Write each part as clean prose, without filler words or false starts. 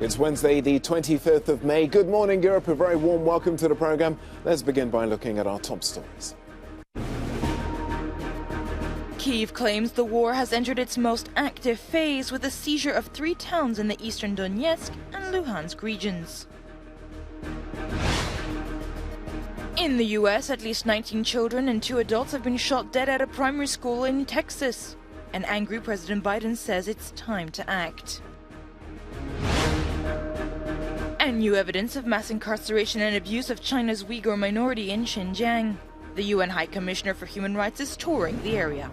It's Wednesday, the 25th of May. Good morning, Europe. A very warm welcome to the programme. Let's begin by looking at our top stories. Kyiv claims the war has entered its most active phase with the seizure of 3 towns in the eastern Donetsk and Luhansk regions. In the U.S., at least 19 children and 2 adults have been shot dead at a primary school in Texas. An angry President Biden says it's time to act. And new evidence of mass incarceration and abuse of China's Uyghur minority in Xinjiang. The UN High Commissioner for Human Rights is touring the area.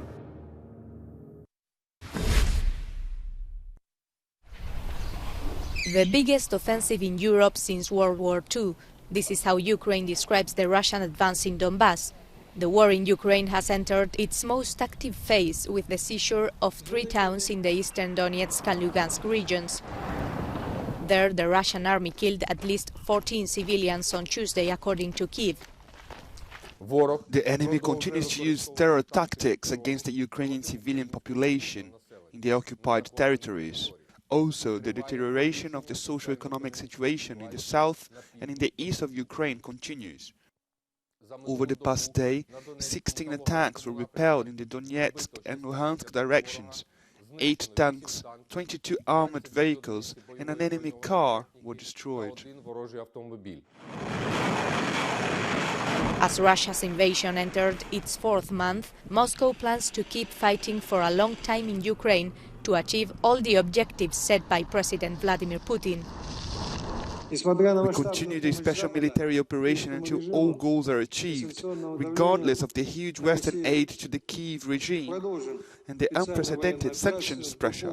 The biggest offensive in Europe since World War II. This is how Ukraine describes the Russian advance in Donbass. The war in Ukraine has entered its most active phase with the seizure of 3 towns in the eastern Donetsk and Lugansk regions. There, the Russian army killed at least 14 civilians on Tuesday, according to Kyiv. The enemy continues to use terror tactics against the Ukrainian civilian population in the occupied territories. Also, the deterioration of the socio-economic situation in the south and in the east of Ukraine continues. Over the past day, 16 attacks were repelled in the Donetsk and Luhansk directions. 8 tanks, 22 armored vehicles and an enemy car were destroyed. As Russia's invasion entered its 4th month, Moscow plans to keep fighting for a long time in Ukraine to achieve all the objectives set by President Vladimir Putin. We continue the special military operation until all goals are achieved, regardless of the huge Western aid to the Kyiv regime and the unprecedented sanctions pressure.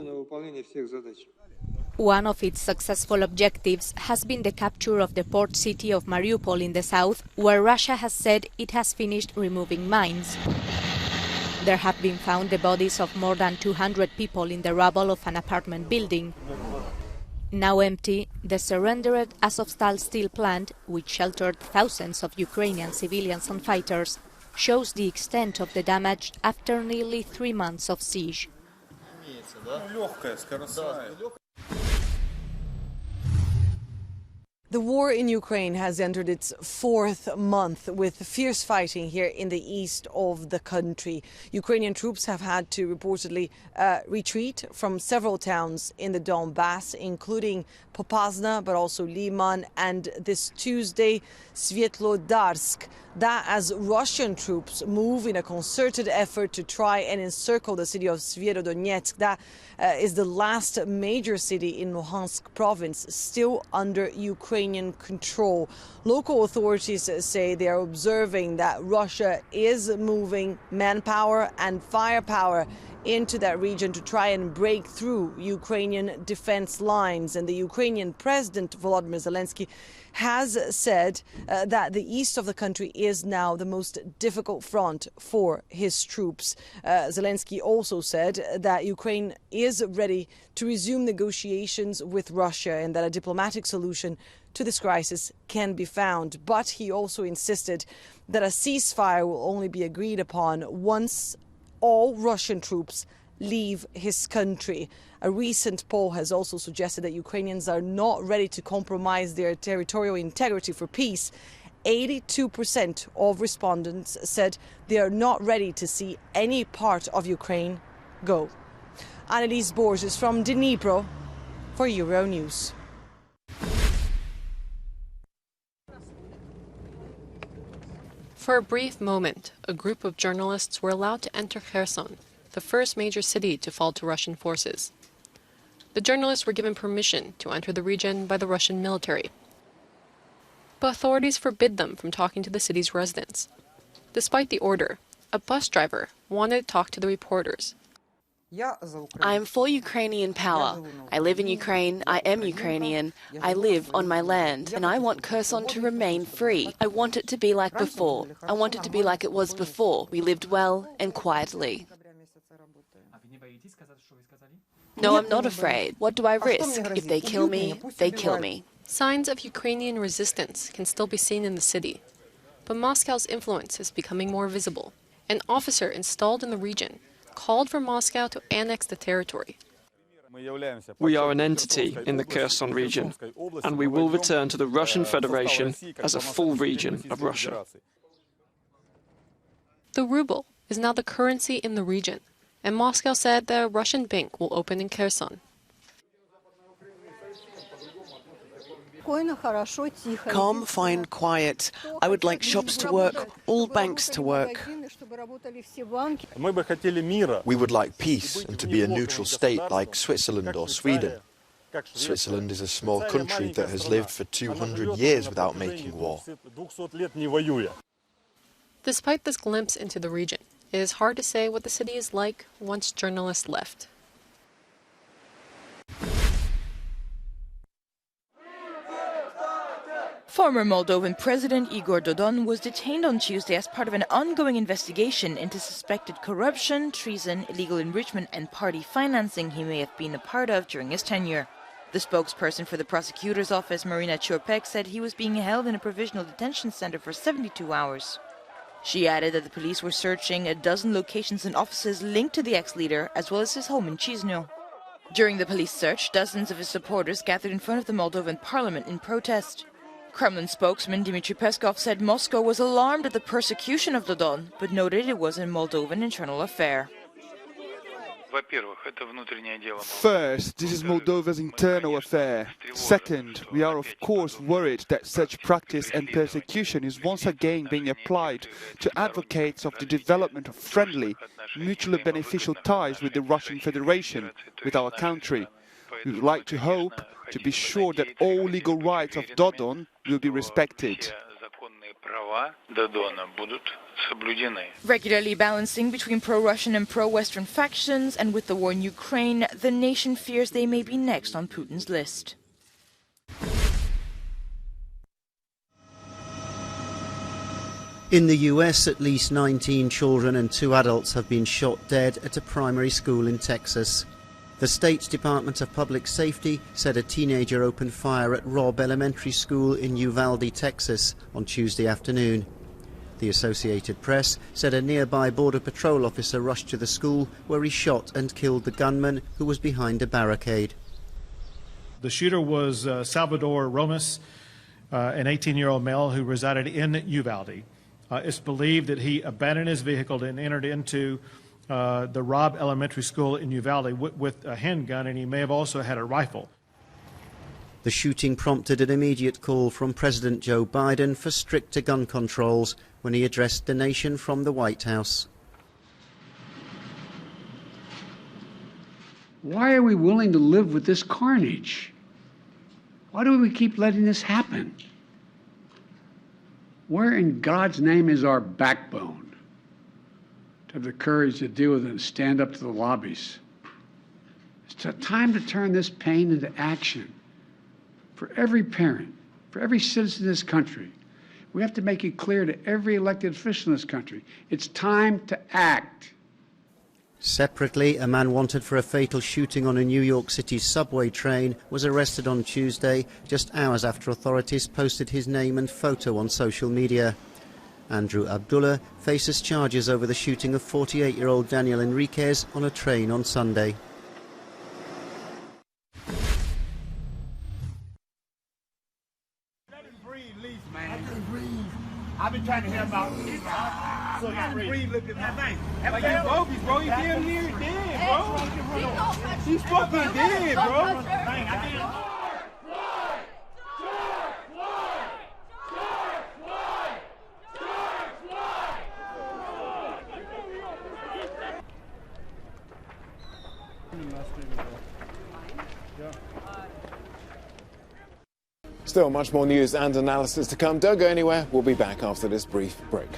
One of its successful objectives has been the capture of the port city of Mariupol in the south, where Russia has said it has finished removing mines. There have been found the bodies of more than 200 people in the rubble of an apartment building. Now empty, the surrendered Azovstal steel plant, which sheltered thousands of Ukrainian civilians and fighters, shows the extent of the damage after nearly 3 months of siege. The war in Ukraine has entered its 4th month with fierce fighting here in the east of the country. Ukrainian troops have had to reportedly retreat from several towns in the Donbass, including Popasna, but also Liman, and this Tuesday, Svetlodarsk. That as Russian troops move in a concerted effort to try and encircle the city of Severodonetsk. That is the last major city in Luhansk province, still under Ukrainian control. Local authorities say they are observing that Russia is moving manpower and firepower into that region to try and break through Ukrainian defense lines. And the Ukrainian President Volodymyr Zelensky has said that the east of the country is now the most difficult front for his troops. Zelensky also said that Ukraine is ready to resume negotiations with Russia and that a diplomatic solution to this crisis can be found. But he also insisted that a ceasefire will only be agreed upon once all Russian troops leave his country. A recent poll has also suggested that Ukrainians are not ready to compromise their territorial integrity for peace. 82% of respondents said they are not ready to see any part of Ukraine go. Annelies Borges from Dnipro for Euronews. For a brief moment, a group of journalists were allowed to enter Kherson, the first major city to fall to Russian forces. The journalists were given permission to enter the region by the Russian military, but authorities forbid them from talking to the city's residents. Despite the order, a bus driver wanted to talk to the reporters. I am for Ukrainian power. I live in Ukraine, I am Ukrainian, I live on my land, and I want Kherson to remain free. I want it to be like before. I want it to be like it was before. We lived well and quietly. No, I'm not afraid. What do I risk? If they kill me, they kill me. Signs of Ukrainian resistance can still be seen in the city, but Moscow's influence is becoming more visible. An officer installed in the region called for Moscow to annex the territory. We are an entity in the Kherson region, and we will return to the Russian Federation as a full region of Russia. The ruble is now the currency in the region, and Moscow said the Russian bank will open in Kherson. Calm, fine, quiet. I would like shops to work, all banks to work. We would like peace and to be a neutral state like Switzerland or Sweden. Switzerland is a small country that has lived for 200 years without making war. Despite this glimpse into the region, it is hard to say what the city is like once journalists left. Former Moldovan President Igor Dodon was detained on Tuesday as part of an ongoing investigation into suspected corruption, treason, illegal enrichment and party financing he may have been a part of during his tenure. The spokesperson for the prosecutor's office, Marina Ciorpek, said he was being held in a provisional detention center for 72 hours. She added that the police were searching a dozen locations and offices linked to the ex-leader, as well as his home in Chisinau. During the police search, dozens of his supporters gathered in front of the Moldovan parliament in protest. Kremlin spokesman Dmitry Peskov said Moscow was alarmed at the persecution of Dodon, but noted it was a Moldovan internal affair. First, this is Moldova's internal affair. Second, we are of course worried that such practice and persecution is once again being applied to advocates of the development of friendly, mutually beneficial ties with the Russian Federation, with our country. We would like to hope to be sure that all legal rights of Dodon will be respected. Regularly balancing between pro-Russian and pro-Western factions, and with the war in Ukraine, the nation fears they may be next on Putin's list. In the US, at least 19 children and 2 adults have been shot dead at a primary school in Texas. The state's Department of Public Safety said a teenager opened fire at Robb Elementary School in Uvalde, Texas, on Tuesday afternoon. The Associated Press said a nearby Border Patrol officer rushed to the school where he shot and killed the gunman who was behind a barricade. The shooter was Salvador Romas, an 18-year-old male who resided in Uvalde. It's believed that he abandoned his vehicle and entered into the Robb Elementary School in Uvalde with a handgun, and he may have also had a rifle. The shooting prompted an immediate call from President Joe Biden for stricter gun controls when he addressed the nation from the White House. Why are we willing to live with this carnage? Why do we keep letting this happen? Where in God's name is our backbone to have the courage to deal with it and stand up to the lobbies? It's time to turn this pain into action. For every parent, for every citizen in this country, we have to make it clear to every elected official in this country, it's time to act. Separately, a man wanted for a fatal shooting on a New York City subway train was arrested on Tuesday, just hours after authorities posted his name and photo on social media. Andrew Abdullah faces charges over the shooting of 48-year-old Daniel Enriquez on a train on Sunday. I've been trying to hear about this. So I got breathe, look at that thing. Like you bogus, bro. You damn near dead, bro. He's fucking dead, bro. Dang, I can't. Still much more news and analysis to come. Don't go anywhere. We'll be back after this brief break.